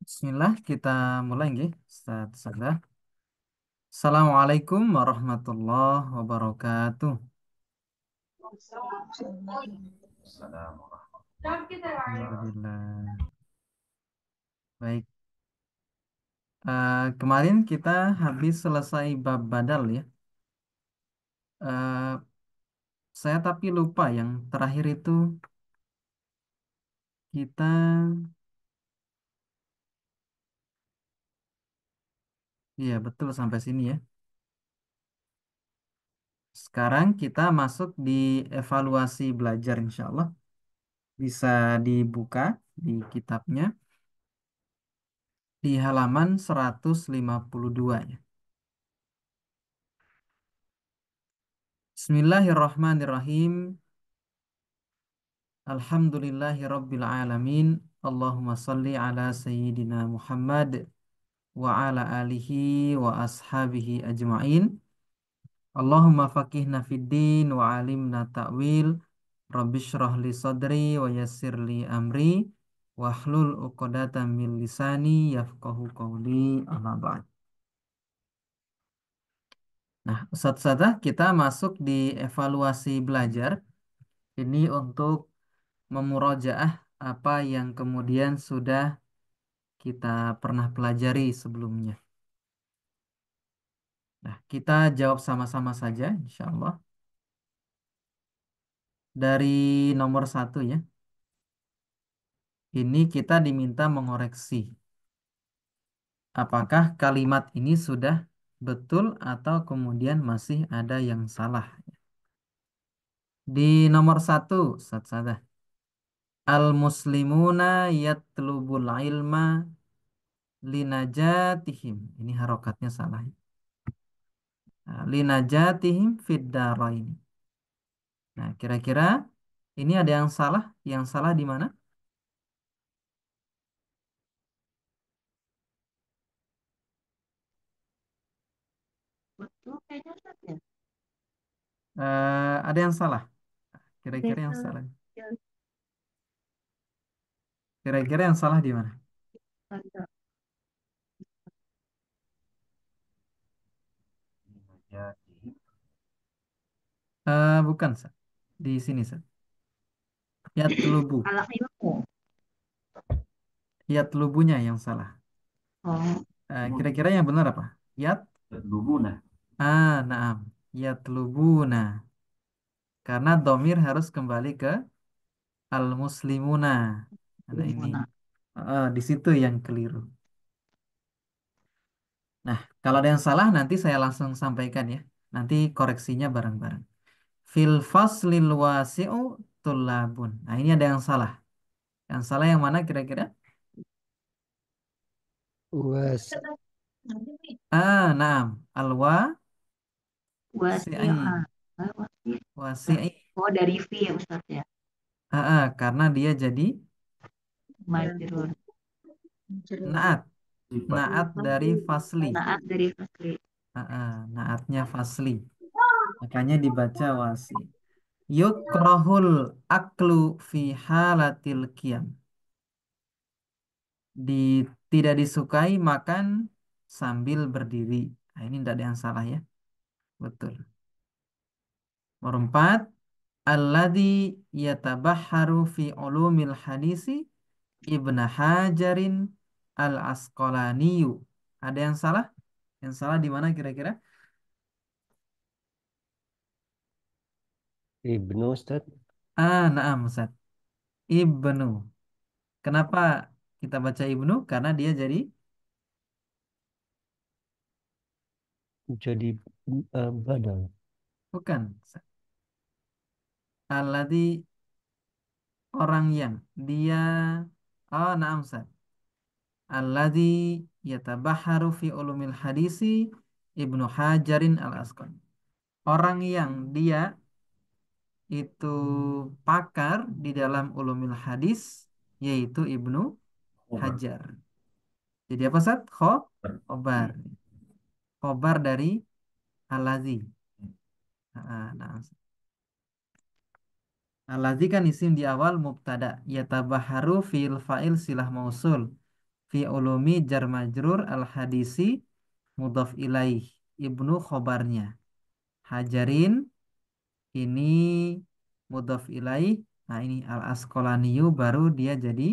Bismillah, kita mulai nggih. Ustaz Sada. Assalamualaikum warahmatullahi wabarakatuh. Alhamdulillah. Baik, kemarin kita habis selesai bab badal ya. Eh, saya tapi lupa yang terakhir itu kita, iya betul sampai sini ya. Sekarang kita masuk di evaluasi belajar insya Allah. Bisa dibuka di kitabnya di halaman 152 ya. Bismillahirrahmanirrahim. Alhamdulillahi Rabbil Alamin. Allahumma salli ala Sayyidina Muhammad wa ala alihi wa ashabihi ajma'in. Allahumma faqihna fid din wa alimna ta'wil. Rabbi shrah li sadri wa yassir li amri. Wahlul uqdatan min lisani yafqahu qawli amma ba'd. Nah, Ustaz-Ustazah, kita masuk di evaluasi belajar. Ini untuk memurojaah apa yang kemudian sudah kita pernah pelajari sebelumnya. Nah, kita jawab sama-sama saja, insya Allah. Dari nomor satu ya, ini kita diminta mengoreksi. Apakah kalimat ini sudah betul atau kemudian masih ada yang salah? Di nomor satu, Sadah. Al-muslimuna yatlubul ilma linajatihim. Ini harokatnya salah. Nah, linajatihim fid darain. Nah, kira-kira ini ada yang salah? Yang salah di mana? Betul kayaknya Ustaz ya. Ada yang salah. Ada Kira-kira yang yang salah. salah. Ya, Kira-kira yang salah di mana? ada. Bukan, Sa. Di sini, Sa. Yatlubu. Anak ilmu. Yatlubunya yang salah. Oh, Kira-kira yang benar apa? Yat? Yatlubuna. Naam. Yatlubuna. Karena domir harus kembali ke al-muslimuna. Nah, ini. ilmu. Di situ yang keliru. Nah, kalau ada yang salah nanti saya langsung sampaikan ya. Nanti koreksinya bareng-bareng. Fil faslil wasi'u tullabun. Nah, ini ada yang salah. Yang salah yang mana kira-kira? Was Naam. Alwa Wasi'ah. si'i. Wasi'ah. Wasi'i. Oh, dari V ya Ustaz ya. Karena dia jadi Majrur. naat. Naat dari fasli. Naat dari fasli. Naatnya fasli. Makanya dibaca wasi. Yukrahul aklu fi halatil qiyam. Di, tidak disukai makan sambil berdiri. Nah, ini tidak ada yang salah ya. Betul. Nomor 4. Alladzi yatabahharu fi ulumil hadisi Ibn Hajarin al-Asqalaniyu. Ada yang salah? Yang salah di mana kira-kira? Ibnu Ustaz Naam Ustaz. Ibnu. Kenapa kita baca Ibnu? Karena dia jadi jadi badal. bukan. Ustaz. Alladzi orang yang dia naam Ustaz. Alladzi yatabahharu fi ulumil hadisi Ibnu Hajarin al-Asqalani. Orang yang dia itu pakar di dalam ulumil hadis yaitu Ibnu Hajar. Jadi apa Sat? Khobar. Khobar dari Al-Ladzi. Nah, Al-Ladzi kan isim di awal mubtada. Yatabaharu fil fa'il silah mausul. Fi ulumi jar majrur al hadisi mudhaf ilaih. Ibnu khobarnya. Hajarin ini mudhaf ilaih. Nah ini al Asqalaniyu baru dia jadi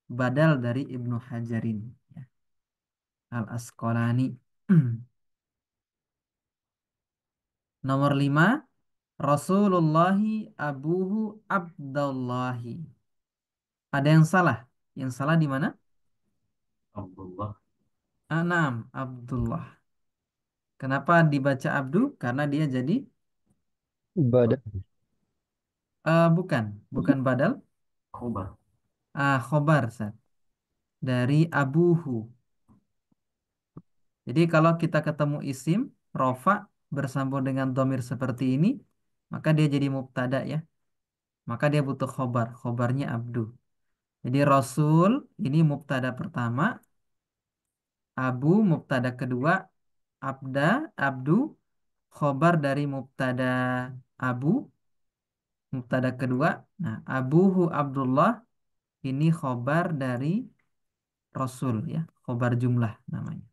badal dari Ibnu Hajarin. Ya. Al Asqalani. Nomor 5. Rasulullahi abuhu Abdullahi. Ada yang salah. Yang salah di mana? Abdullah. Anam, Abdullah. Kenapa dibaca Abdu? Karena dia jadi Badal. bukan, bukan badal. Khobar. Khobar, Sat. Dari abuhu. Jadi kalau kita ketemu isim, rofa bersambung dengan domir seperti ini, maka dia jadi mubtada ya. Maka dia butuh khobar. Khobarnya Abdu. Jadi Rasul ini mubtada pertama, Abu mubtada kedua, Abda, Abdu, khobar dari mubtada Abu, mubtada kedua. Nah, Abuhu Abdullah ini khobar dari Rasul ya, khobar jumlah namanya.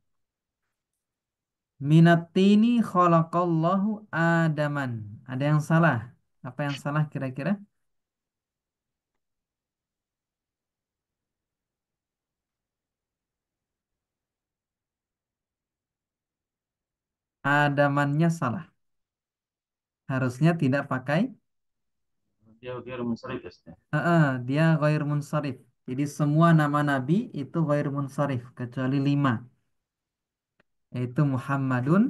Minatini khalaqallahu Adaman. Ada yang salah? Apa yang salah kira-kira? Adamannya salah. Harusnya tidak pakai. Dia munsharif ya, Ustaz. Dia ghair munsharif. Jadi semua nama Nabi itu ghair munsharif kecuali 5. Yaitu Muhammadun,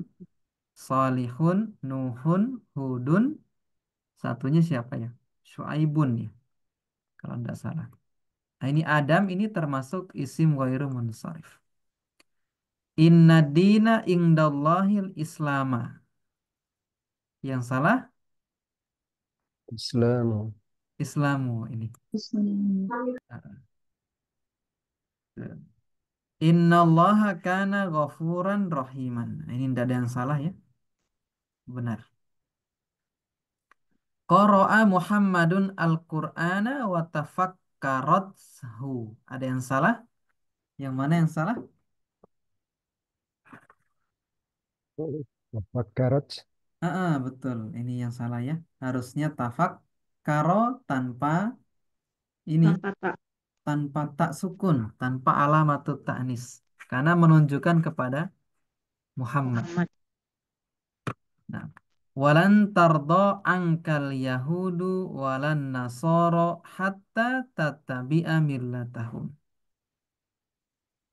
Salihun, Nuhun, Hudun. Satunya siapa ya? Syuaibun ya. Kalau tidak salah. Nah ini Adam ini termasuk isim ghairu munsharif. Inna dina indallahil islama. Yang salah Islam. Islamu ini. Bismillah. Innallaha kana ghafuran rahiman. Nah, ini tidak ada yang salah ya. Benar. Qara'a Muhammadun al-Qur'ana wa tafakkarathu. Ada yang salah? Yang mana yang salah? Fakarat. Betul. Ini yang salah ya. Harusnya tafakkaro tanpa ini, Tanpa tak tanpa tak sukun, tanpa alamatut ta'nis. Karena menunjukkan kepada Muhammad. Muhammad. Nah, walan tardo angkal yahudu walan nasoro hatta tatabi'a millatahum.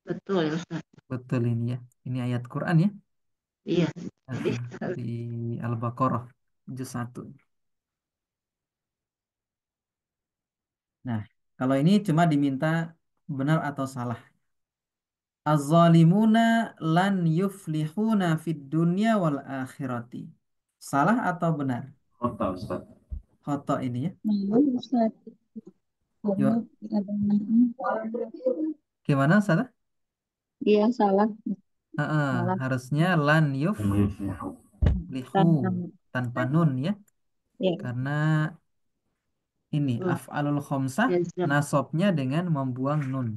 Betul ya Ustaz. Betul ini ya. Ini ayat Quran ya. Iya. Ah, Jadi di Al-Baqarah juz 1. Nah, kalau ini cuma diminta benar atau salah. Az-zalimuna lan yuflihuna fid dunya wal akhirati. Salah atau benar? Khata, Ustaz. Khoto ini ya. malu Ustaz. Yo, Goblok ada benernya. gimana salah? Iya salah. Salah. Harusnya lan Yang yuflihu. yuflihu Tanpa tanpa nun ya. ya Karena ini oh, af'alul khomsah jazam. nasobnya dengan membuang nun.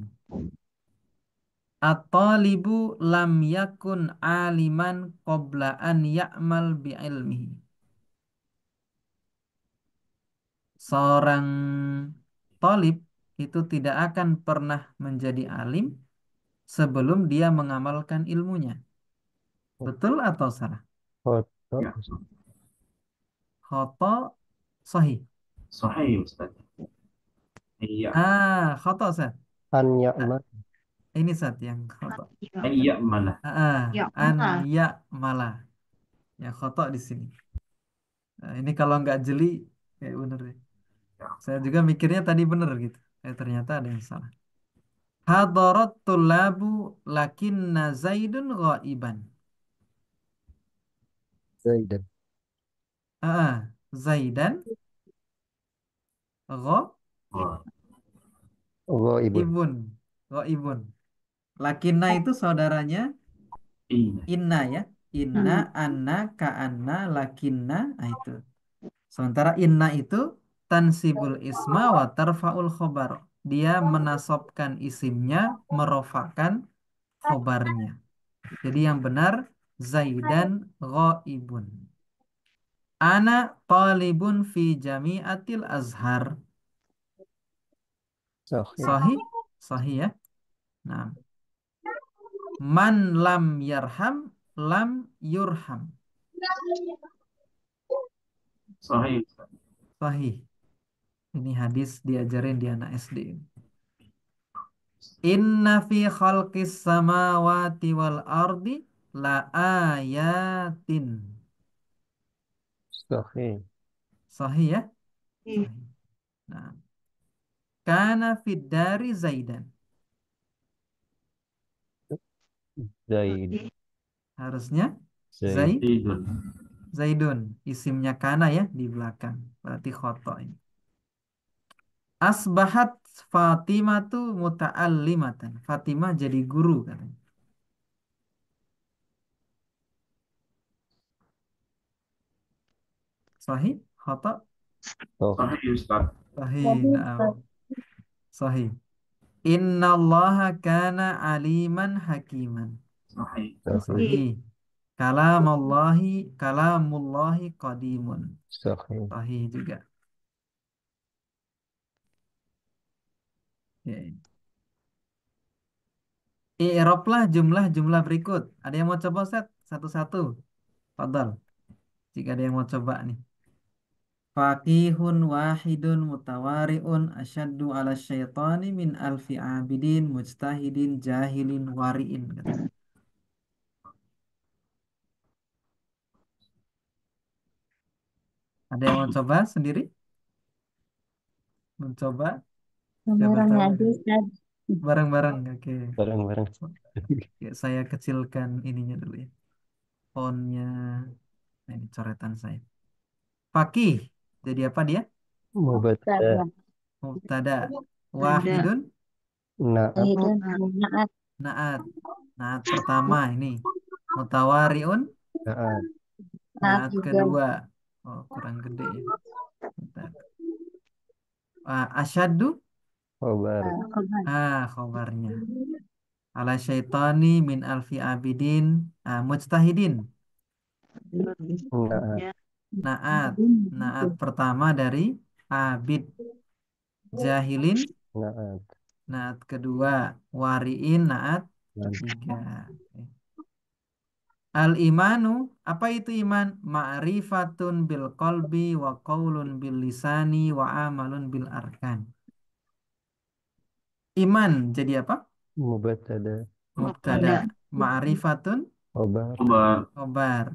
At-talibu lam yakun aliman qabla an ya'mal bi'ilmihi. Seorang talib itu tidak akan pernah menjadi alim sebelum dia mengamalkan ilmunya. Betul atau salah? Foto. Ya. Khoto sahih. Sahih, Ustaz. Iya. Khoto Sat. An Ah, ya'mal. ini Sat yang khoto. Ya, Iya malah. ya An mana? ya malah. Ya khoto di sini. Nah, ini kalau nggak jeli kayak bener deh. Saya juga mikirnya tadi bener gitu. Ternyata ada yang salah. Hadarat tulabu lakinna Zaidun ghaiban. Zaidan. Zaidan Wah, Ghaibun. ghaibun. Ghaibun. Lakinna itu saudaranya iya. inna ya. Inna, Hmm. anna, ka'anna, lakinna. Nah itu. Sementara inna itu tansibul isma wa tarfa'ul khobar. dia menasobkan isimnya, merofakan khobarnya. Jadi yang benar Zaidan ghaibun. Ana talibun fi jami'atil Azhar. Sahih. Sahih? Sahih ya. Nah, man lam yarham lam yurham. Sahih Ustaz. Sahih. Ini hadis diajarin di anak SD. Inna fi khalqis samawati wal ardi la ayatin. Sahih. Sahih ya? Sahih. Nah, kana fid dari Zaidan. Zaid. Harusnya Zaid. Zaidun. Zaidun. Isimnya kana ya di belakang. Berarti khoto ini. Asbahat Fatimah tuh muta'allimatan. Fatimah jadi guru katanya. Sahih? Khoto? Sahih. Sahih Ustaz. Sahih. Tadi Naam. Sahih. Innallaha kana aliman hakiman. Sahih. Sahih. Sahih. Kalamullahi qadimun. Sahih. Sahih juga. Ya. I'rablah jumlah-jumlah berikut. Ada yang mau coba set satu-satu? Fadal. Jika ada yang mau coba nih. Faqihun wahidun mutawari'un asyaddu ala syaitani min alfi abidin mujtahidin jahilin wari'in katanya. Ada yang mau coba sendiri? Mencoba? Siapa nomornya tahu aja nih. Ustaz. Bareng-bareng. Oke. Bareng-bareng. Ya, saya kecilkan ininya dulu ya. Fontnya. Nah, ini coretan saya. Fakih. Jadi apa dia? Mubtada. Tada. Mubtada. Wahidun. Naat. Zaidan naat. Naat. Naat pertama ini. Mutawariun. Naat. Naat Naat juga. kedua. Oh, kurang gede ya. Bentar. Asyaddu. Khobar. Khabar. Khobarnya. Ala syaitani min alfi abidin. Mujtahidin. Naat. Naat. Naat pertama dari abid. Jahilin. Naat. Naat kedua. Wariin. Naat Naat. ketiga. Oke. Al-imanu, apa itu iman? Ma'rifatun bil qalbi wa qaulun bil lisani wa amalun bil arkan. Iman jadi apa? Mubtada. Mubtada. Ma'rifatun Khobar. Khobar. khobar.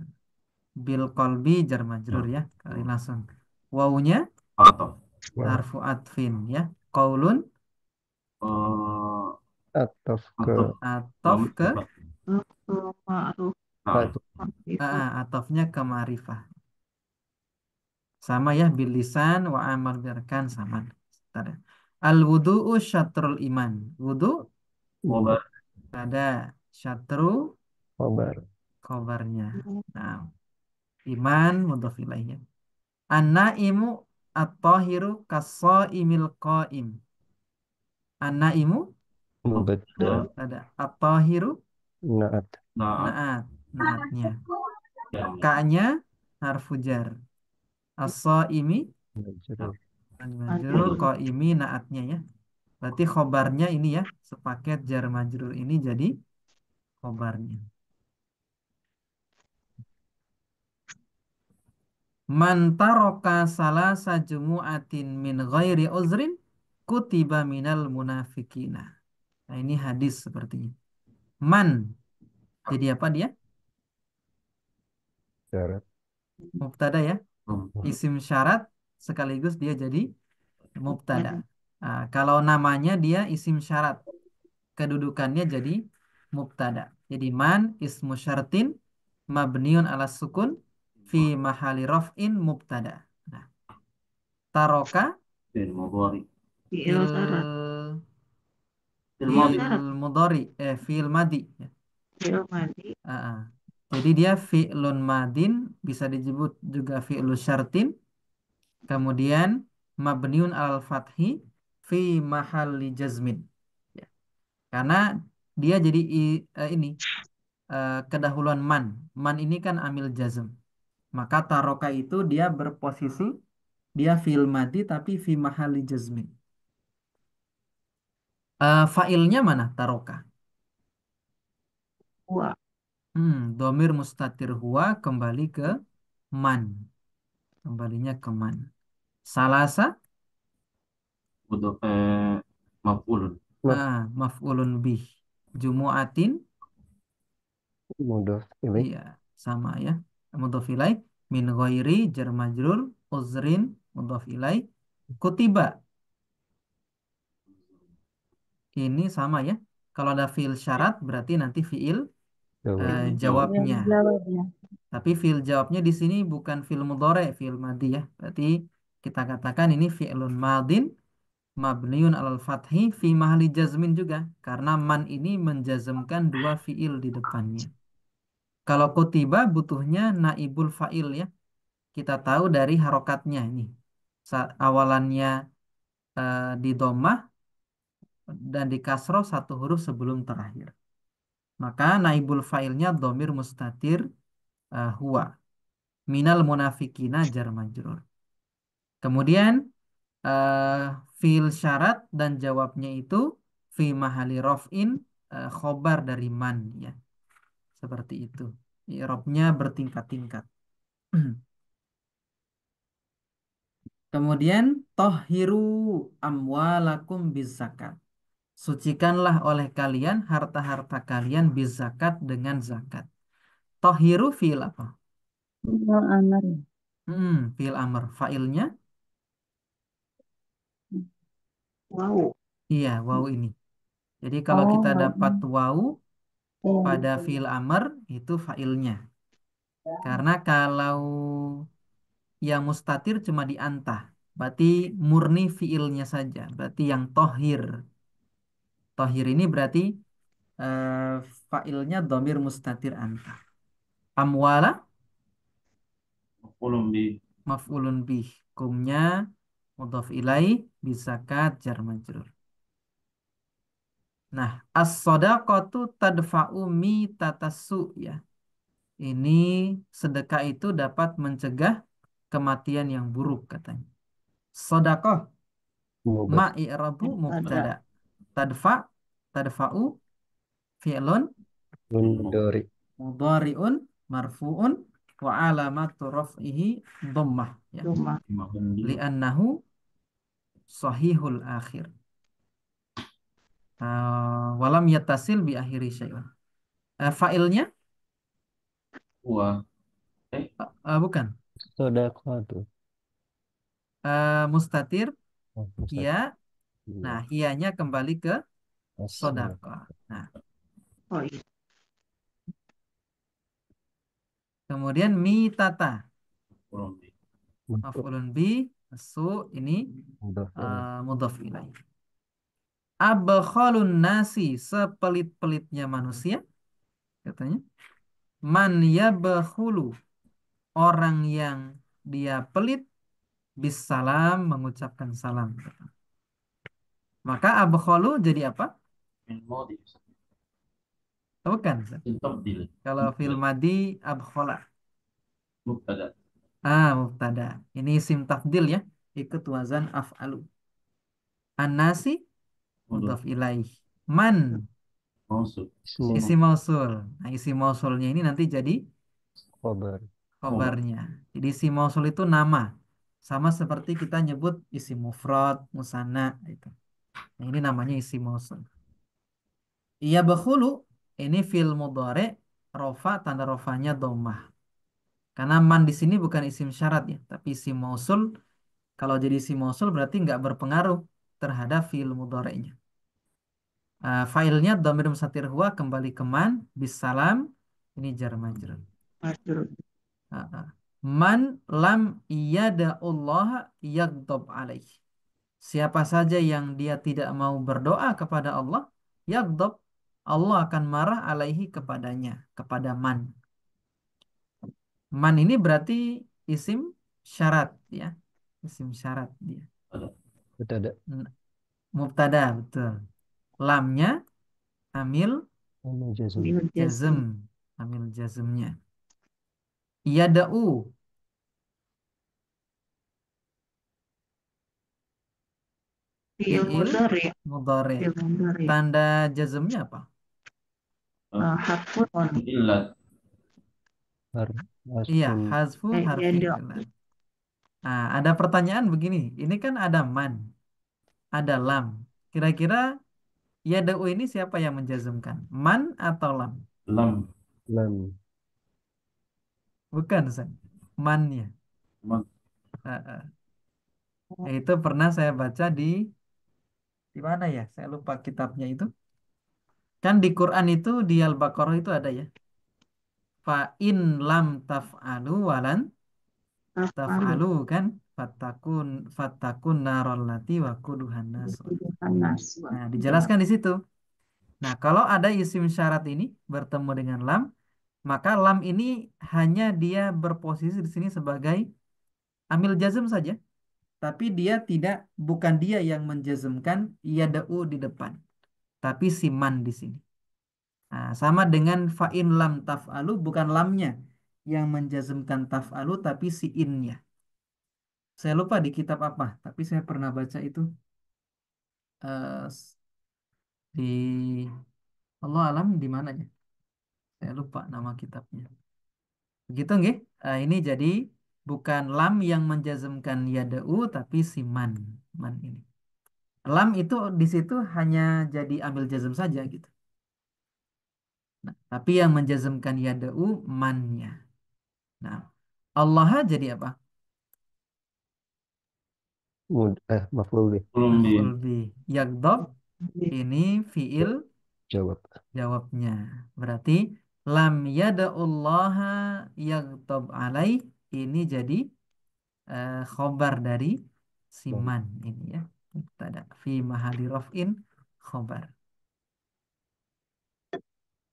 Bil qalbi jar majrur ya. Kali langsung. Wawunya Atau. harfu atfin ya. Qaulun eh, Ataf ke atau atof ke Nah, atofnya ke ma'rifah. Sama ya bil lisan wa amal bil arkan sama. Bentar ya. Al wudu'u syatrul iman. Wudu khobar. ada syatru khobar. khobarnya. Nah, iman mudhof ilaihnya. An-naimu at-tahiru kas-shaimil qaim. An-naimu Mubtada. ada at-tahiru Naat. Nah, naat, naatnya. ya. Ka-nya harfu jar. As-shaimi Majrur. majrur qaimi naatnya ya. Berarti khobarnya ini ya, sepaket jar majrur ini jadi khobarnya. Man taraka salasa jumu'atin min ghairi uzrin kutiba minal munafikina. Nah, ini hadis sepertinya. Man. Jadi apa dia? Syarat. Mubtada ya. Hmm. Isim syarat sekaligus dia jadi mubtada. Nah, kalau namanya dia isim syarat, kedudukannya jadi mubtada. Jadi man ismu syartin mabniun ala sukun fi mahali raf'in mubtada. Nah, taroka Fil mudhari. fil Fil fil madhi. mudhari fil madi ya. Ah, ah. Jadi dia fi'lun madin bisa disebut juga fi'lun syartin kemudian mabniun al fathi fi mahalli jazmin. Ya. Karena dia jadi ini kedahuluan man. Man ini kan amil jazm. Maka taroka itu dia berposisi dia fil madi tapi fi mahalli jazmin. Failnya mana taroka? Wa. Domir mustatir huwa kembali ke man. Kembalinya ke man. Salasa, Butuh maf'ulun. maf'ulun bih. Jumu'atin, Mudah ini. iya sama ya. Mudhof ilaih. Min ghairi jar majrur. Uzrin mudhof ilaih. Kutiba, ini sama ya. Kalau ada fiil syarat berarti nanti fiil Jawab. Jawab. Yang jawabnya. jawabnya. Tapi fiil jawabnya di sini bukan fiil mudhari, fiil madi ya. Berarti kita katakan ini fi'lun madin mabniun alal fathi fi mahali jazmin juga karena man ini menjazmkan dua fiil di depannya. Kalau kutiba butuhnya naibul fa'il ya. Kita tahu dari harokatnya ini. Awalannya di domah dan di kasroh satu huruf sebelum terakhir. Maka naibul fa'ilnya domir mustatir huwa. Minal munafikina jar majrur. Kemudian eh, fiil syarat dan jawabnya itu fi mahali rof'in khobar dari man ya. Seperti itu. I'rabnya bertingkat-tingkat. Kemudian tohiru amwalakum bizakat. Sucikanlah oleh kalian harta-harta kalian bizakat dengan zakat. Tohiru fiil apa? Wa amar. Fiil amr. Failnya Wow. iya waw ini. Jadi kalau Oh, kita wow. dapat waw pada Iya. fiil amr itu failnya. Karena kalau yang mustatir cuma diantah. Berarti murni fiilnya saja. Berarti yang tohir. Tohir ini berarti eh, failnya domir mustatir antah. Amwala Maf'ulun bi. maf'ulun bih. Kumnya mudhaf ilaih bisakat jar majrur. Nah, as-shadaqatu tadfa'u mitatassu ya. Ini sedekah itu dapat mencegah kematian yang buruk katanya. Sedekah ma Mubat. i'rabu Ada. mubtada. Tadfa tadfa'u fi'lun Mundori. mudhari'un marfu'un wa alamatu raf'ihi dhammah ya. Rumah. Maf'ulun bi. Li'annahu sahihul akhir. Walam yattasil bi akhiri syai'un. Fa'ilnya Wa. Eh, bukan. Sodako tuh. Mustatir Oh, Ustaz. ya. Nah, Iya. ianya kembali ke Asal. sodako. Nah, Oh iya. kemudian mitata. Maf'ulun bi. Untuk Maf'ulun bi, su ini mudah ini. mudhaf ilaih. Abkhalun nasi, sepelit-pelitnya manusia, katanya. Man yabkhulu, orang yang dia pelit, bisalam, mengucapkan salam. Maka abkhalu jadi apa? Min madi. Bukan. Tabdil. Kalau fil madi abkhala. Mubtada. Mubtada. Ini isim tafdil ya. Ikut wazan af'alu. An-nasi Mudhaf. mudhaf ilaih. Man Mansub. Semua isim mausul. Nah, isim mausulnya ini nanti jadi kabar. Khobar. khobarnya. Jadi isim mausul itu nama. Sama seperti kita nyebut isim mufrad, musanna itu. Nah, ini namanya isim mausul. Iya bakhulu ini fil mudhari rofa tanda rofanya dhammah. Karena man di sini bukan isim syarat ya, tapi isim mausul. Kalau jadi isim mausul berarti nggak berpengaruh terhadap fiil mudhari'nya. Failnya dhamir mustatir huwa kembali ke man bisalam ini jar majrur. Majrur. Ah, ah. Man lam Allah yaghdab alaih. Siapa saja yang dia tidak mau berdoa kepada Allah, yaghdab, Allah akan marah alaihi kepadanya, kepada man. Man ini berarti isim syarat ya. Isim syarat dia. Ada. Tidak ada. Mubtada, betul. Lamnya amil Amil jazm. Amil jazm. jazm. Amil jazmnya. Yada'u. Fi'il Fi'il mudhari. mudhari. Fi'il mudhari. Tanda jazmnya apa? Harfun. Illat. Har Iya, Hasful. hazfu harfi Yada. illah. Nah, ada pertanyaan begini. Ini kan ada man, ada lam. Kira-kira yada'u ini siapa yang menjazmkan? Man atau lam? Lam. Lam. Bukan, San. Mannya. Man. Itu pernah saya baca di mana ya? Saya lupa kitabnya itu. Kan di Quran itu di Al-Baqarah itu ada ya. Fa in lam taf'alu walan Taf'alu. taf'alu kan fatakun fatakun narallati wa kuduhan nas. Panas. Nah, dijelaskan di situ. Nah, kalau ada isim syarat ini bertemu dengan lam, maka lam ini hanya dia berposisi di sini sebagai amil jazm saja, tapi dia tidak bukan dia yang menjazmkan yada'u di depan, tapi si man di sini. Nah, sama dengan fa'in lam taf'alu bukan lamnya yang menjazmkan taf'alu tapi si innya. Saya lupa di kitab apa, tapi saya pernah baca itu di Allah alam di mananya. Saya lupa nama kitabnya. Begitu nggih? Ini jadi bukan lam yang menjazmkan yada'u tapi si man. Man ini. Lam itu di situ hanya jadi ambil jazm saja gitu. Nah, tapi yang menjazmkan yada'u mannya. Nah, Allah jadi apa? Maf'ul bih. Belum di Maf'ul bih. Yagdob ini fiil Jawab. jawabnya. Berarti lam yada'ullaha yagdob alaih ini jadi khobar dari siman ini ya. Mubtada fi mahali raf'in khobar.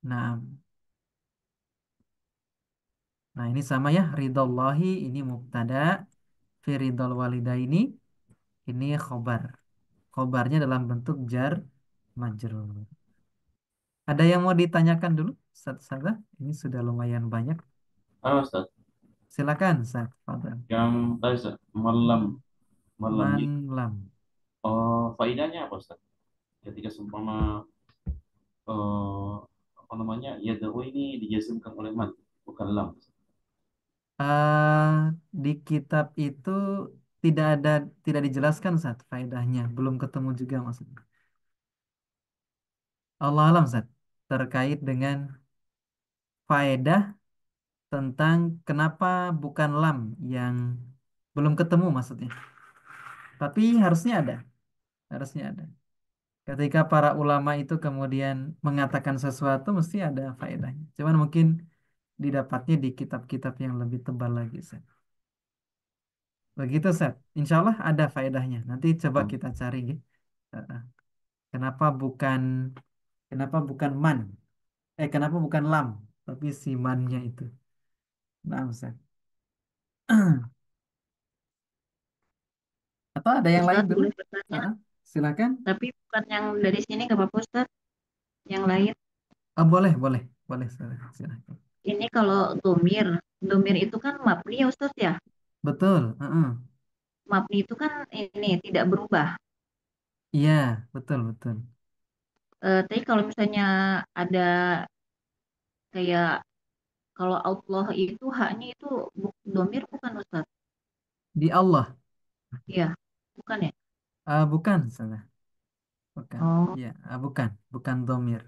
Nah, nah ini sama ya ridallahi ini mubtada fi ridal walidaini ini khobar. Khobarnya dalam bentuk jar majrur. Ada yang mau ditanyakan dulu? Ustaz? Ini sudah lumayan banyak. Ustaz. Silakan, Ustaz. Fadhal. Yang tadi Ustaz, malam, malam Man ini. lam. Faedahnya apa Ustaz? Ketika seumpama eh, apa namanya, yada'u ini dijazmkan oleh man, bukan lam. Eh, di kitab itu tidak ada tidak dijelaskan saat faedahnya belum ketemu juga maksudnya. Allah alam Ustaz terkait dengan faedah tentang kenapa bukan lam yang belum ketemu maksudnya. Tapi harusnya ada. Ketika para ulama itu kemudian mengatakan sesuatu mesti ada faedahnya. Cuman mungkin didapatnya di kitab-kitab yang lebih tebal lagi, Ustaz. Begitu, Ustaz. Insya Allah ada faedahnya. Nanti coba Hmm. kita cari, gitu. Heeh. Kenapa bukan kenapa bukan man? Kenapa bukan lam? Tapi si mannya itu. Nah, Ustaz. Atau ada yang lain Ustaz dulu? boleh bertanya, Heeh. Silakan. tapi bukan yang dari sini nggak apa-apa Ustaz. Yang lain. Boleh, silakan. Ini kalau domir, domir itu kan mabni ya Ustaz ya. Betul. Heeh. Mabni itu kan ini tidak berubah. Iya, betul, betul. Tapi kalau misalnya ada kayak kalau Allah itu haknya itu domir bukan Ustaz? Di Allah. Iya, bukan ya? Bukan, salah. Bukan. Oh, Ya, bukan domir.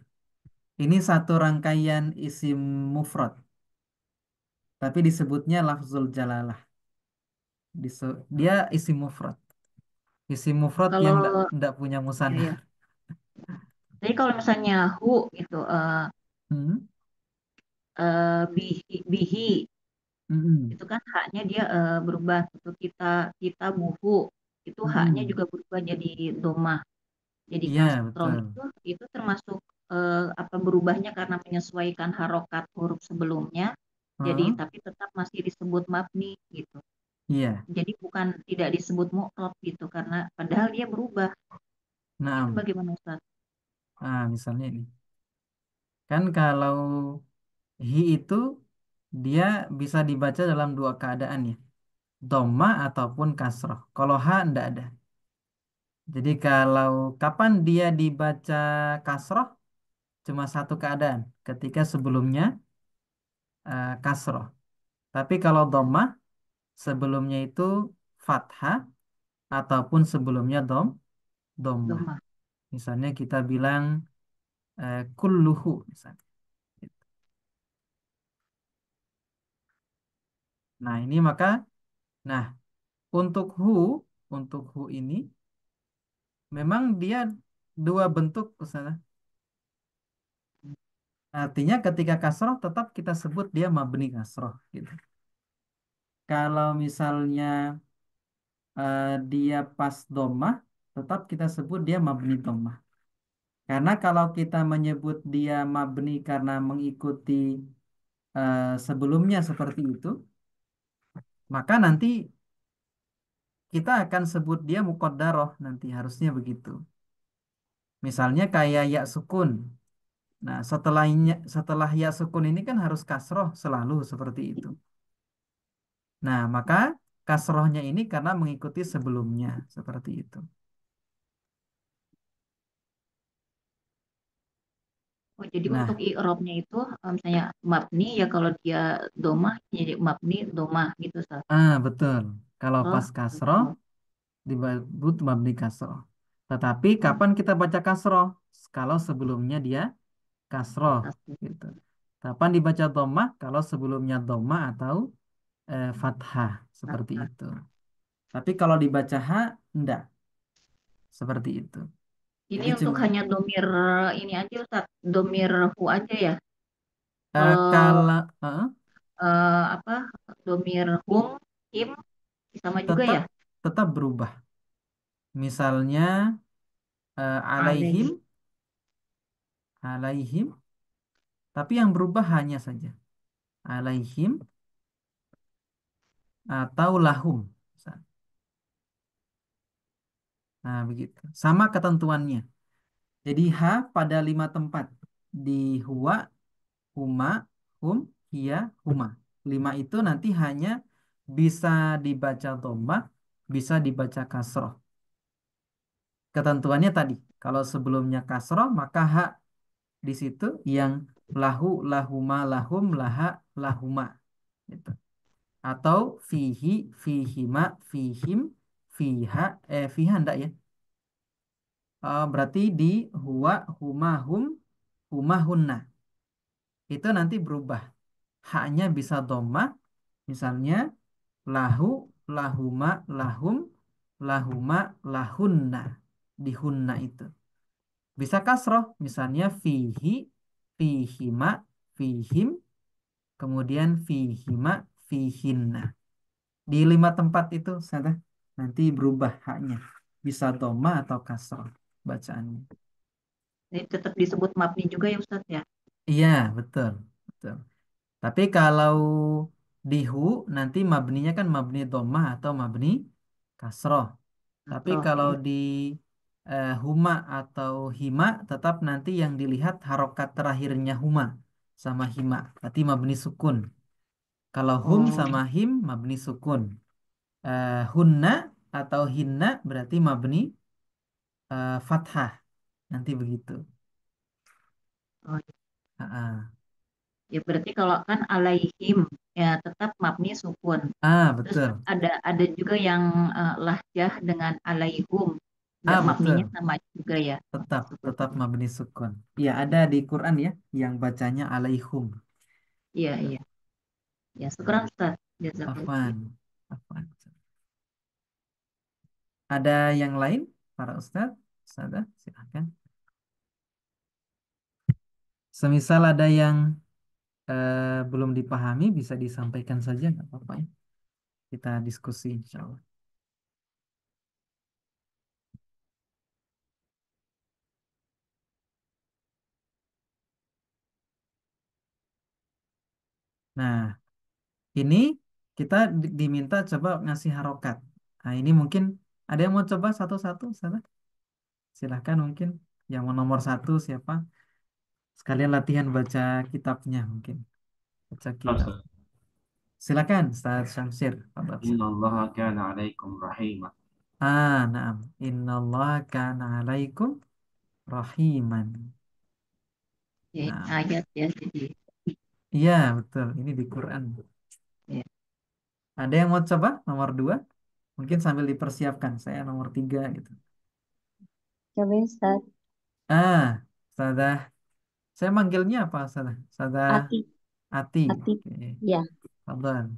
Ini satu rangkaian isim mufrad, tapi disebutnya lafzul jalalah. Dia isim mufrad. Isim mufrad yang kalau ndak punya ya, musanna. ya. Jadi kalau misalnya hu gitu, Hmm? bihi, bihi Mm-mm. itu kan haknya dia berubah. Itu kita kita buhu itu haknya Mm-mm. juga berubah jadi domah, jadi Iya, kasroh betul. itu termasuk apa berubahnya karena menyesuaikan harokat huruf sebelumnya. Jadi Hah? tapi tetap masih disebut mabni gitu. Iya, Jadi bukan tidak disebut mu'rab gitu karena padahal dia berubah. Itu Nah, bagaimana Ustaz? misalnya ini. Kan kalau hi itu dia bisa dibaca dalam dua keadaan ya. Dhamma ataupun kasroh. Kalau ha ndak ada. Jadi kalau kapan dia dibaca kasroh? Cuma satu keadaan. Ketika sebelumnya kasroh. Tapi kalau dhamma sebelumnya itu fathah ataupun sebelumnya dhammah. Doma. Misalnya kita bilang kulluhu misalnya. Nah, ini maka nah untuk hu ini memang dia dua bentuk Ustazah. Artinya ketika kasroh tetap kita sebut dia mabni kasroh gitu. Kalau misalnya dia pas domah tetap kita sebut dia mabni domah. Karena kalau kita menyebut dia mabni karena mengikuti sebelumnya seperti itu, maka nanti kita akan sebut dia muqaddarah nanti harusnya begitu. Misalnya kayak ya sukun. Nah, setelah ya sukun ini kan harus kasroh selalu seperti itu. Nah, maka kasrohnya ini karena mengikuti sebelumnya seperti itu. Oh, jadi untuk Nah, i'rabnya itu misalnya mabni ya kalau dia domah jadi mabni domah gitu Ustaz. betul. Kalau Roh pas kasroh kasroh. disebut mabni kasroh. Tetapi Hmm, kapan kita baca kasroh? Kalau sebelumnya dia kasroh kasroh. gitu. Kapan dibaca dhammah? Kalau sebelumnya dhammah atau fathah seperti Nah, itu. Tapi kalau dibaca ha, enggak seperti itu. ini Jadi untuk cuma hanya domir ini aja Ustaz, domir hu aja ya. Kalau kalau apa domir hum, him sama juga tetap ya. tetap berubah. Misalnya Alaihi. alaihim, alaihim, tapi yang berubah hanya saja alaihim atau lahum. Misal. Nah, begitu. Sama ketentuannya. Jadi ha pada 5 tempat di huwa, huma, hum, hiya, huma. 5 itu nanti hanya bisa dibaca dhammah, bisa dibaca kasroh. Ketentuannya tadi, kalau sebelumnya kasroh maka ha di situ yang lahu, lahuma, lahum, laha, lahuma. Gitu. Atau fihi, fihima, fihim, fiha, fiha enggak ya? Berarti di huwa, huma, hum, huma, hunna. Itu nanti berubah. Haknya bisa dhammah, misalnya lahu, lahuma, lahum, lahuma, lahunna. Di hunna itu. Bisa kasroh, misalnya fihi, fihima, fihim, kemudian fihima, fihinna. Di 5 tempat itu saja nanti berubah haknya. Bisa doma atau kasroh bacaannya. Ini tetap disebut mabni juga ya Ustaz ya. Iya, betul. Betul. Tapi kalau di hu nanti mabninya kan mabni doma atau mabni kasroh. Tapi Kasroh kalau ya. di huma atau hima tetap nanti yang dilihat harokat terakhirnya huma sama hima. Berarti mabni sukun. Kalau hum Oh, sama him mabni sukun. Hunna atau hinna berarti mabni fathah. Nanti begitu. oh, Ah, ah. ya berarti kalau kan alaihim ya tetap mabni sukun. Terus Betul. ada juga yang lahjah dengan alaihum. Nggak mabninya Betul. sama juga ya. Tetap Seperti tetap itu. mabni sukun. Ya ada di Quran ya yang bacanya alaihum. Iya, Itu. iya. Ya, syukran Ustaz. Jazakallah. Afwan. Afwan. Ada yang lain para ustadz? Ustadzah, silakan. Semisal ada yang belum dipahami bisa disampaikan saja nggak apa-apa ya. Kita diskusi insya Allah. Nah, ini kita diminta coba ngasih harokat. Nah, ini mungkin ada yang mau coba satu-satu, Ustadzah? Silahkan mungkin yang nomor satu siapa? Sekalian latihan baca kitabnya mungkin. Baca kitab. Ustaz. Silakan, Ustaz Syamsir. Fadal, Ustaz. Innallaha kana 'alaikum rahimah. Naam. Innallaha kana alaikum rahiman. Ya, Nah, ayat ya, jadi iya betul. Ini di Quran. ya. Ada yang mau coba nomor dua? Mungkin sambil dipersiapkan. Saya nomor tiga gitu. Coba Ustaz. Ustazah. Saya manggilnya apa, Ustazah? Ustazah Ati, Ati. ati. Oke. Ya. Fadal.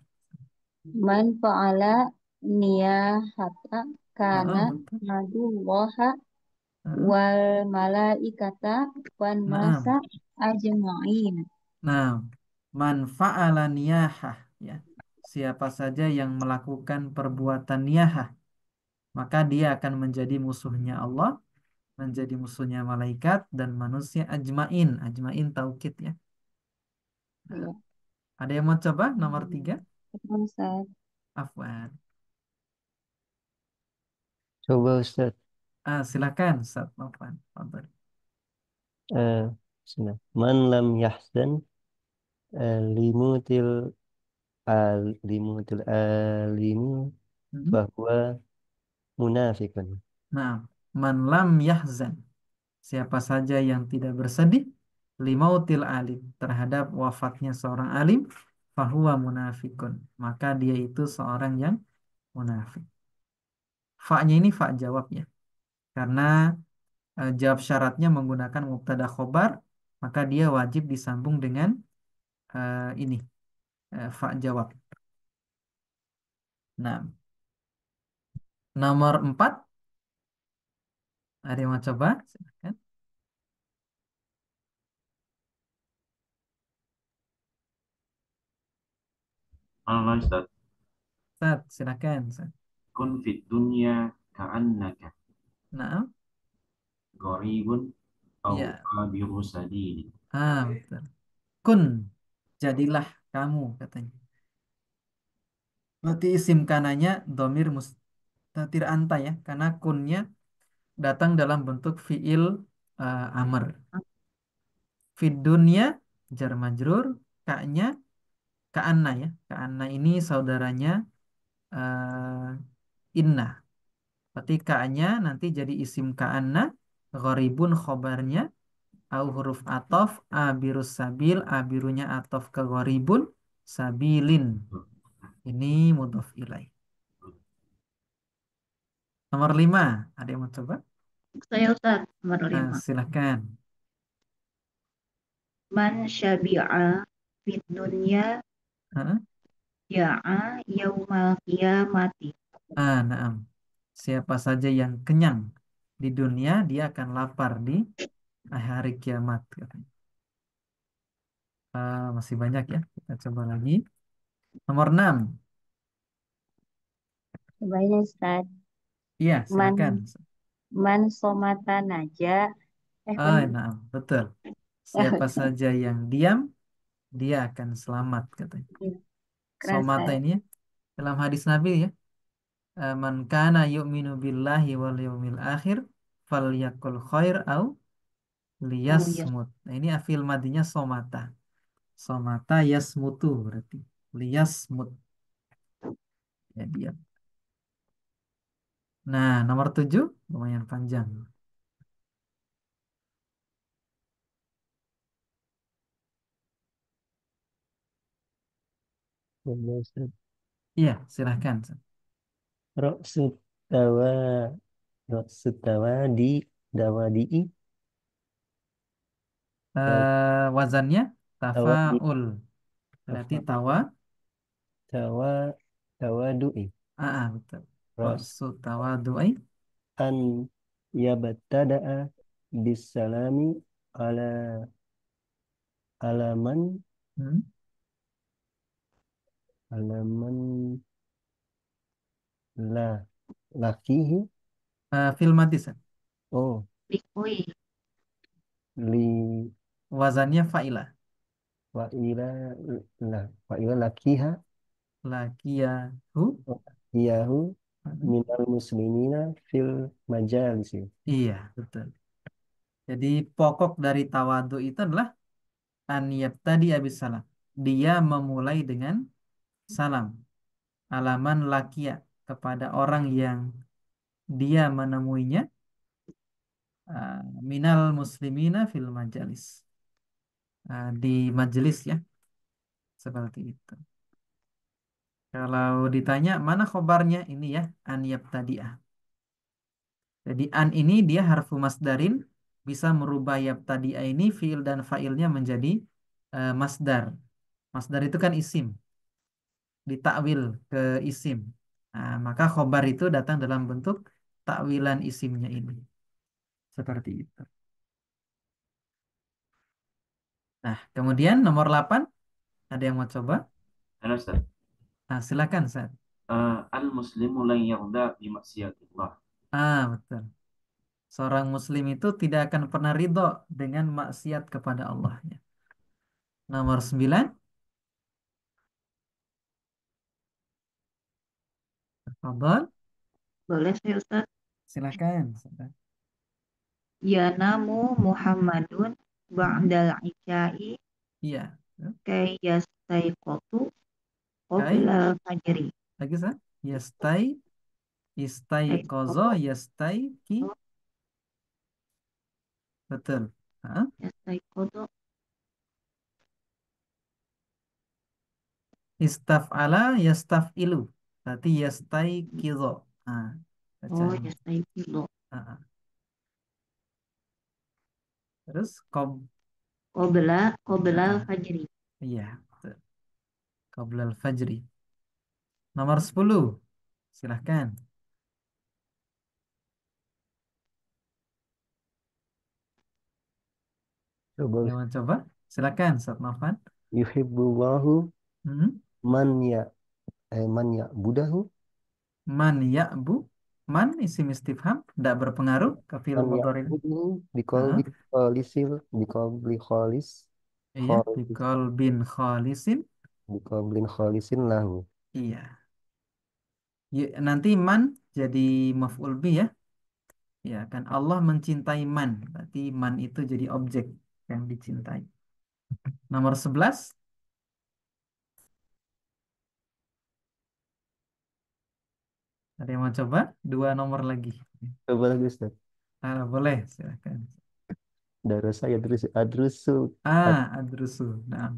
Man fa'ala niyahata kana Betul. adullaha Heeh. wal malaikata wan nasa Naam. ajma'in. Nah, man fa'ala niyahah ya. Siapa saja yang melakukan perbuatan niyahah, maka dia akan menjadi musuhnya Allah, menjadi musuhnya malaikat dan manusia ajmain. Ajmain taukid ya. Nah, Ya. ada yang mau coba nomor tiga? Betul, Ustaz. Afwan. Coba Ustaz. Silakan Ustaz Afwan. Fadhal. Eh, Man lam yahzan limutil limutil alimi Hmm. bahwa munafikun. Nah, man lam yahzan. Siapa saja yang tidak bersedih limautil alim terhadap wafatnya seorang alim fahuwa munafikun. Maka dia itu seorang yang munafik. Fa-nya ini fa jawab ya. Karena jawab syaratnya menggunakan mubtada khobar, maka dia wajib disambung dengan ini fa jawab. Nah, nomor 4 ada yang mau coba? Silakan. Allah Ustaz. Ustaz, silakan. Ustaz. Kun fid dunya ka'annaka Nah, gharibun au ya. abiru sadid. Betul. Kun, jadilah kamu katanya. Berarti isim kananya domir mustatir anta ya, karena kunnya datang dalam bentuk fiil amr. Fid dunya jar majrur, kaknya ka'anna ya. Ka'anna ini saudaranya inna. Berarti ka'nya nanti jadi isim ka'anna, gharibun khobarnya, au huruf atof, abirus sabil, abirunya atof ke gharibun, sabilin. Ini mudhof ilaih. Nomor 5, ada yang mau coba? Saya Ustaz, nomor 5. Silahkan. Man syabi'a fid dunya Heeh. ya'a yaumal qiyamati. Naam. Siapa saja yang kenyang di dunia, dia akan lapar di hari kiamat katanya. Masih banyak ya. Kita coba lagi. Nomor 6. Coba ya Ustaz. Iya, silakan. Man man somata naja. Bener. Naam, betul. Siapa saja yang diam, dia akan selamat katanya. Keren Somata Ustaz. ini ya, dalam hadis Nabi ya. Man kana yu'minu billahi wal yawmil akhir falyakul khair au Oh iya, liyasmut. Nah, ini afil madinya somata. Somata yasmutu berarti. Liyasmut. Ya, diam. Nah, nomor 7 lumayan panjang. Coba Ustaz. Iya, silahkan. Roksut tawa roksut tawa di dawadi Wazannya tawa di tafaul. Berarti apa tawa. tawa tawadui Betul. ros Rasu tawadu'i. an yabattada'a bisalami ala alaman Hmm. alaman la lakihi Filmatis. oh likui. li Wazannya fa'ilah. wa ila la wa ila lakiha Lakiyahu. oh, iyahu minal muslimina fil majalisi. Iya, betul. Jadi pokok dari tawadu itu adalah an yabtadi abis salam. Dia memulai dengan salam. Alaman lakia kepada orang yang dia menemuinya minal muslimina fil majalis. Di majelis ya, seperti itu. Kalau ditanya mana khobarnya ini ya, an yabtadi'ah. Jadi an ini dia harfu masdarin bisa merubah yabtadi'ah ini fiil dan fa'ilnya menjadi masdar. Masdar itu kan isim, ditakwil ke isim. Nah, maka khobar itu datang dalam bentuk takwilan isimnya ini. Seperti itu. Nah, kemudian nomor 8 ada yang mau coba? Halo Ustaz. Nah, silakan, Ustaz. Al-muslimu lan yarda bi maksiatillah. Betul. Seorang muslim itu tidak akan pernah ridho dengan maksiat kepada Allah. Ya. Nomor 9. Fadhal. Boleh saya Ustaz? Silakan. Ustaz. Yanamu Muhammadun ba'dal isya'i Iya. kay yastayqatu Kai. qabla fajri. Lagi, Ustaz. Yastai. Istai kozo. Yastayqatu Yastai ki. Betul. Hah? yastayqatu Istaf'ala yastaf'ilu. Berarti yastai kizo. Nah, oh bacaan. yastayqilu Ah, ah. Terus qabla ah, ah. fajri. Iya. Betul. Qoblal fajri. Nomor 10. Silahkan. Coba Yang mau coba? Silakan, Ustaz Nofan. yuhibbullahu Hmm? man ya man ya budahu Man ya'bu. Man isim istifham. Tidak berpengaruh ke fi'il man ya mudhari. budahu Ah, biqalbi khalis iya. khalis Bikol bin khalisin. biqalbin khalisin lahu. Iya. Nanti man jadi maf'ul bi ya. Ya kan Allah mencintai man. Berarti man itu jadi objek yang dicintai. Nomor 11. Ada yang mau coba? Dua nomor lagi. Coba lagi Ustaz. Boleh, silakan. Darussa yadrusu adrusu Adrusu. Nah,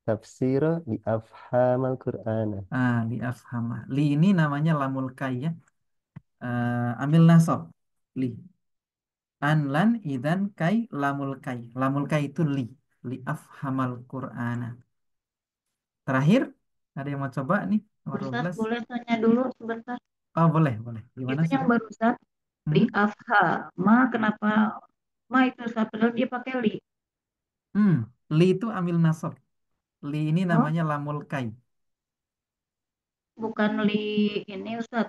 tafsira di afhamal Qur'ana. li afhamah. Li ini namanya lamul kai ya. Ambil nasab. Li. An lan idan kai lamul kai. Lamul kai itu li. Li afhamal Qur'ana. Terakhir, ada yang mau coba nih? Nomor Ustaz 12. boleh tanya dulu sebentar. Oh, boleh, boleh. Gimana Itu sih? yang barusan li Hmm? afha. Kenapa ma itu Ustaz? Padahal dia pakai li. Hmm, li itu ambil nasab. Li ini Oh, namanya lamul kai. bukan li ini Ustaz.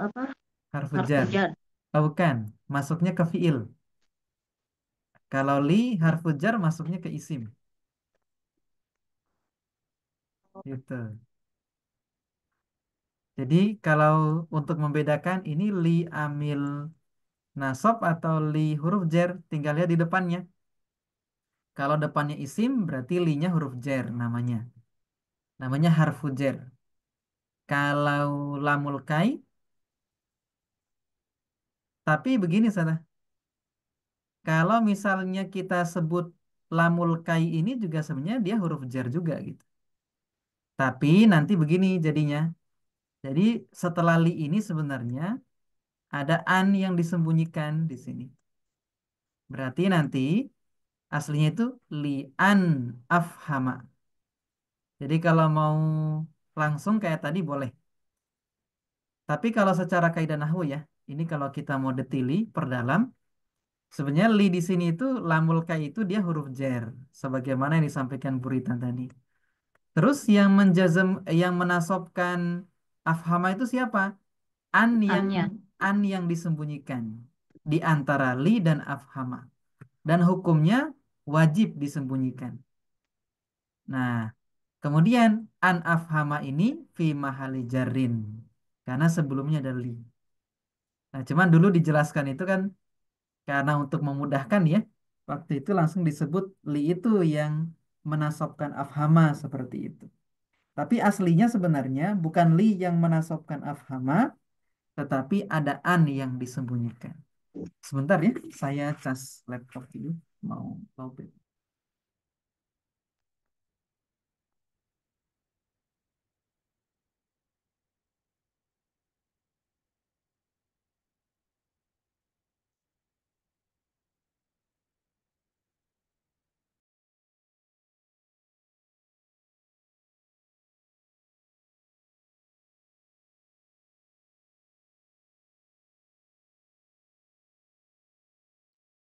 Apa? Harfu Harfu jar. jar. Oh, bukan. Masuknya ke fiil. Kalau li harfu jar masuknya ke isim. Gitu. Jadi kalau untuk membedakan ini li amil nasab atau li huruf jar, tinggal lihat di depannya. Kalau depannya isim berarti linya huruf jar namanya. Namanya harfu jar. Kalau lamul kai, tapi begini sana. Kalau misalnya kita sebut lamul kai ini juga sebenarnya dia huruf jar juga gitu. Tapi nanti begini jadinya. Jadi setelah li ini sebenarnya ada an yang disembunyikan di sini. Berarti nanti aslinya itu li an afhama. Jadi kalau mau langsung kayak tadi boleh. Tapi kalau secara kaidah nahwu ya, ini kalau kita mau detili, perdalam, sebenarnya li di sini itu lamul kai itu dia huruf jar, sebagaimana yang disampaikan Buritan tadi. Terus yang yang menasobkan afhama itu siapa? An yang Annya. an yang disembunyikan di antara li dan afhama. Dan hukumnya wajib disembunyikan. Nah, kemudian an afhama ini fi mahali jarrin. karena sebelumnya ada li. Nah, cuman dulu dijelaskan itu kan karena untuk memudahkan ya, waktu itu langsung disebut li itu yang menasobkan afhama seperti itu. Tapi aslinya sebenarnya bukan li yang menasobkan afhama, tetapi ada an yang disembunyikan. Sebentar ya, saya cas laptop dulu. Mau login.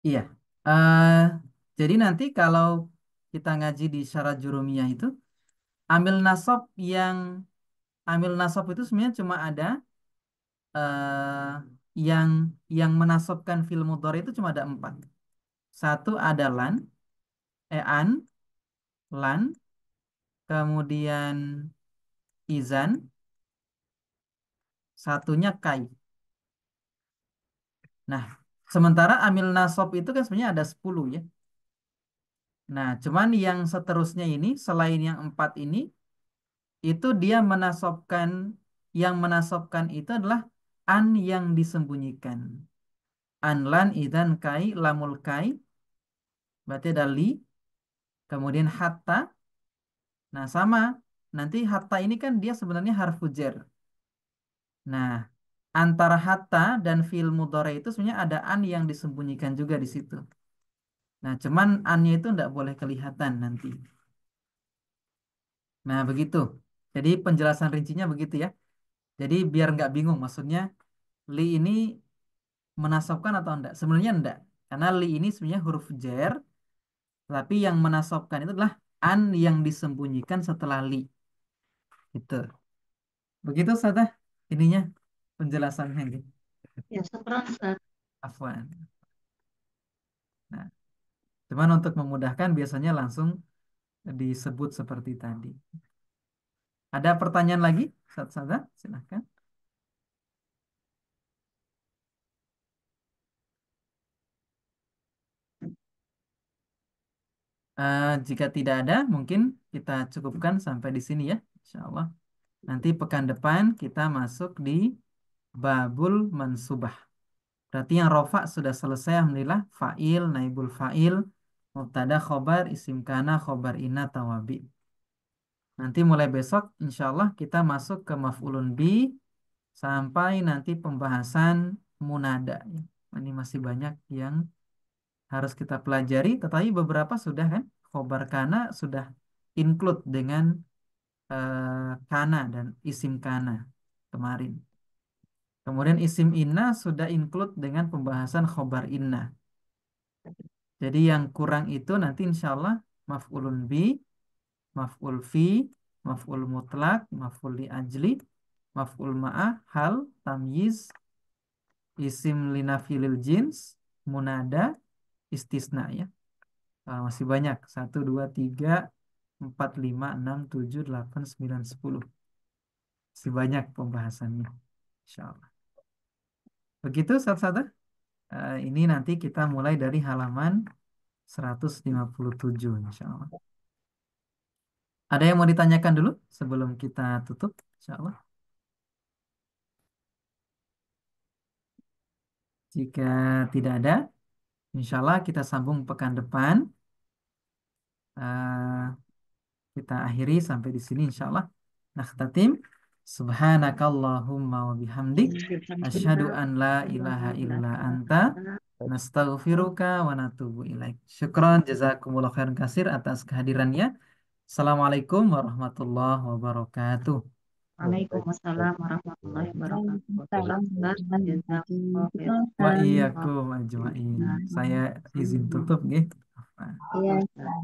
Iya. Eh, jadi nanti kalau kita ngaji di syarat jurumiyah itu, amil nasab yang amil nasab itu sebenarnya cuma ada eh, yang menasabkan fil mudhari itu cuma ada 4. Satu ada lan, an, lan, kemudian izan, satunya kai. Nah, sementara amil nasab itu kan sebenarnya ada 10 ya. Nah, cuman yang seterusnya ini selain yang 4 ini itu dia yang menasobkan itu adalah an yang disembunyikan. Anlan idan kai lamul kai berarti ada li, kemudian hatta. Nah, sama. Nanti hatta ini kan dia sebenarnya harfu jar. Nah, antara hatta dan fi'il mudhari itu sebenarnya ada an yang disembunyikan juga di situ. Nah, cuman annya itu tidak boleh kelihatan nanti. Nah, begitu. Jadi penjelasan rincinya begitu ya. Jadi biar nggak bingung, maksudnya li ini menasabkan atau enggak? Sebenarnya enggak. Karena li ini sebenarnya huruf jar, tapi yang menasabkan itu adalah an yang disembunyikan setelah li. Itu. Begitu saja ininya penjelasannya gitu. Ya, syukran Ustaz. Afwan. Nah, cuman untuk memudahkan biasanya langsung disebut seperti tadi. Ada pertanyaan lagi? Sada, silahkan. Jika tidak ada, mungkin kita cukupkan sampai di sini ya, insya Allah. Nanti pekan depan kita masuk di babul mansubah. Berarti yang rofa sudah selesai, alhamdulillah. Fa'il, naibul fa'il, mubtada, khobar, isim kana, khobar inna, tawabi. Nanti mulai besok, insya Allah kita masuk ke maf'ulun bi sampai nanti pembahasan munada. Ini masih banyak yang harus kita pelajari, tetapi beberapa sudah kan. Khobar kana sudah include dengan kana dan isim kana kemarin. Kemudian isim inna sudah include dengan pembahasan khobar inna. Jadi yang kurang itu nanti insya Allah maf'ulun bi, maf'ul fi, maf'ul mutlak, maf'ul li ajli, maf'ul ma'ah, hal, tamyiz, isim linafilil jins, munada, istisna ya. Masih banyak. 1, 2, 3, 4, 5, 6, 7, 8, 9, 10. Masih banyak pembahasannya. Insya Allah. Begitu satu-satu. Ini nanti kita mulai dari halaman 157 insya Allah. Ada yang mau ditanyakan dulu sebelum kita tutup insya Allah? Jika tidak ada, insya Allah kita sambung pekan depan. Eh, kita akhiri sampai di sini insya Allah. Nakhtatim. Subhanakallahumma wa bihamdik. Asyhadu an la ilaha illa anta. Nastaghfiruka wa natubu ilaik. Syukran jazakumullah khairan kasir atas kehadirannya. Assalamualaikum warahmatullahi wabarakatuh. Waalaikumsalam warahmatullahi wabarakatuh. Waalaikumsalam Ustaz, warahmatullahi jazakallah khair. wabarakatuh. Wa iyyakum ajmain. Saya izin tutup nggih. Iya, Ustaz.